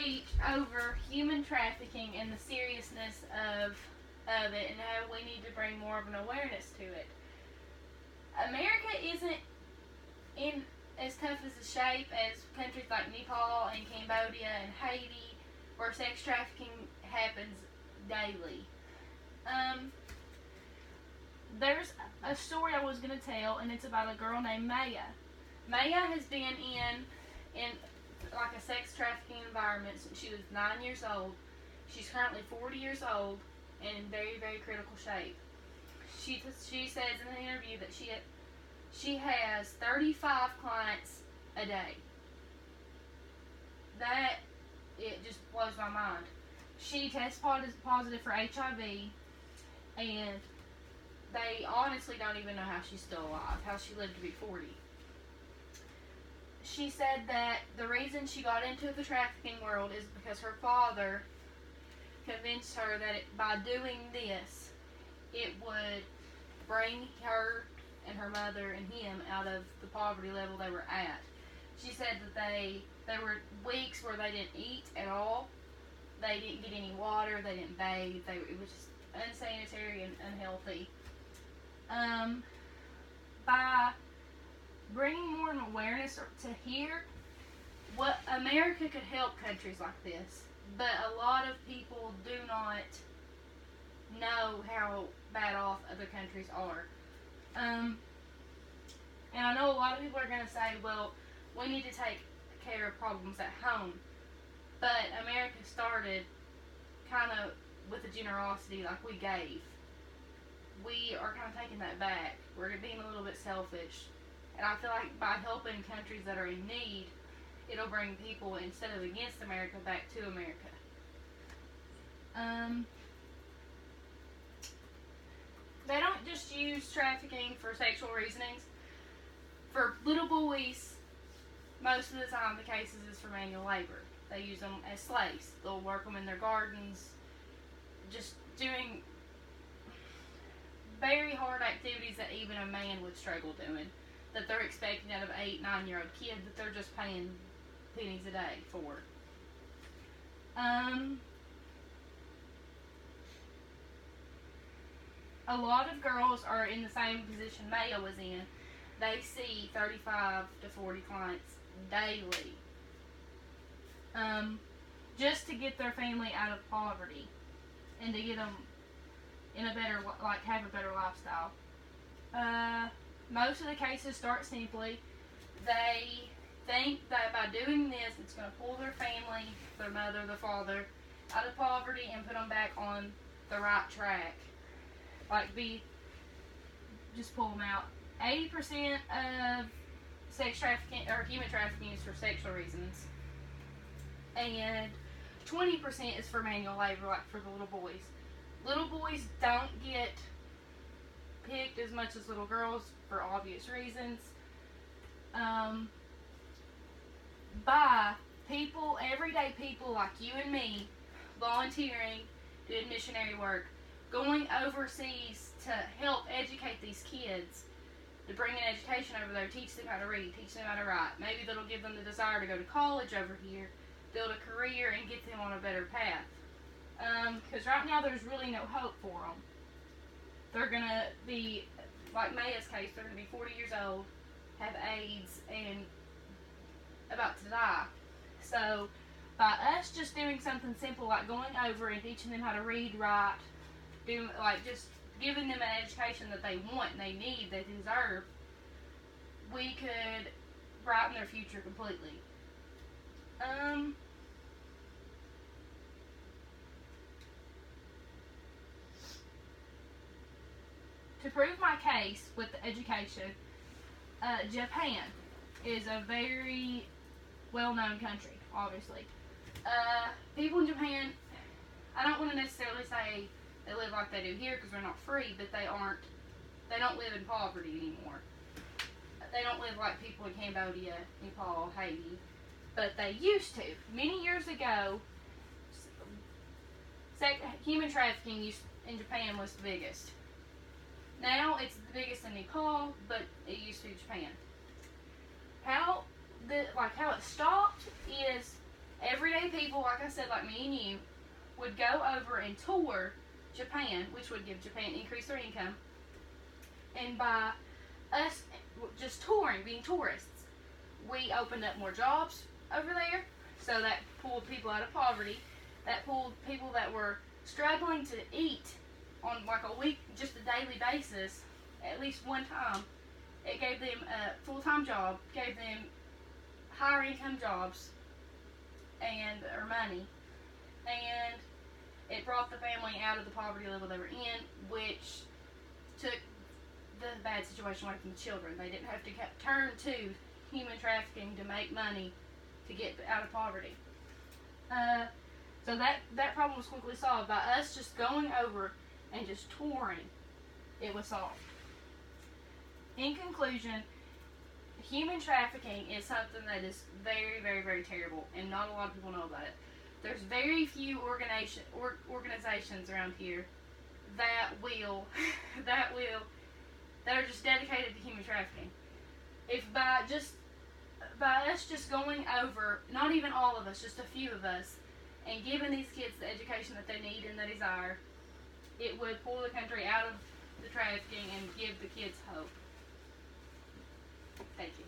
speech over human trafficking and the seriousness of it, and how we need to bring more of an awareness to it. America isn't in as tough as a shape as countries like Nepal and Cambodia and Haiti, where sex trafficking happens daily. There's a story I was going to tell, and it's about a girl named Maya. Maya has been in like a sex trafficking environment since she was 9 years old. She's currently 40 years old and in very, very critical shape. She says in an interview that she has 35 clients a day. That, it just blows my mind. She tests positive for HIV, and they honestly don't even know how she's still alive, how she lived to be 40. She said that the reason she got into the trafficking world is because her father convinced her that by doing this, it would bring her and her mother and him out of the poverty level they were at. She said that there were weeks where they didn't eat at all. They didn't get any water. They didn't bathe. It was just unsanitary and unhealthy. By bringing more awareness to here, what America could help countries like this, but a lot of people do not know how bad off other countries are. And I know a lot of people are going to say, well, we need to take care of problems at home. But America started kind of with a generosity like we gave. We are kind of taking that back. We're being a little bit selfish. And I feel like by helping countries that are in need, it'll bring people, instead of against America, back to America. They don't just use trafficking for sexual reasonings. For little boys, most of the time the cases is for manual labor. They use them as slaves. They'll work them in their gardens, just doing very hard activities that even a man would struggle doing, that they're expecting out of 8, 9-year-old kid that they're just paying pennies a day for. A lot of girls are in the same position Maya was in. They see 35 to 40 clients daily, just to get their family out of poverty and to get them in a better, have a better lifestyle. Most of the cases start simply. They think that by doing this, it's going to pull their family, their mother, their father, out of poverty and put them back on the right track. Just pull them out. 80% of sex trafficking or human trafficking is for sexual reasons, and 20% is for manual labor, like for the little boys. Little boys don't get picked as much as little girls for obvious reasons. By people, everyday people like you and me, volunteering, doing missionary work, going overseas to help educate these kids, to bring an education over there, teach them how to read, teach them how to write. Maybe that'll give them the desire to go to college over here, build a career, and get them on a better path. Because right now there's really no hope for them. They're going to be, like Maya's case, they're going to be 40 years old, have AIDS, and about to die. So by us just doing something simple like going over and teaching them how to read, write, just giving them an education that they want and they need, they deserve, we could brighten their future completely. To prove my case with the education, Japan is a very well-known country, obviously. People in Japan, I don't want to necessarily say they live like they do here because they're not free, but they don't live in poverty anymore. They don't live like people in Cambodia, Nepal, Haiti, but they used to. Many years ago, human trafficking in Japan was the biggest. Now it's the biggest in Nepal, but it used to be Japan. How it stopped is everyday people like I said, like me and you, would go over and tour Japan, which would give Japan increase their income, and by us just touring, being tourists, we opened up more jobs over there, so that pulled people out of poverty, that pulled people that were struggling to eat on like a week, just a daily basis, at least one time. It gave them a full-time job, gave them higher income jobs, and or money, and it brought the family out of the poverty level they were in, which took the bad situation away from the children. They didn't have to turn to human trafficking to make money to get out of poverty. So that problem was quickly solved by us just going over and just touring. It was solved. In conclusion, human trafficking is something that is very, very, very terrible, and not a lot of people know about it. There's very few organizations around here that are just dedicated to human trafficking. If by us just going over, not even all of us, just a few of us, and giving these kids the education that they need and they desire, it would pull the country out of the trafficking and give the kids hope. Thank you.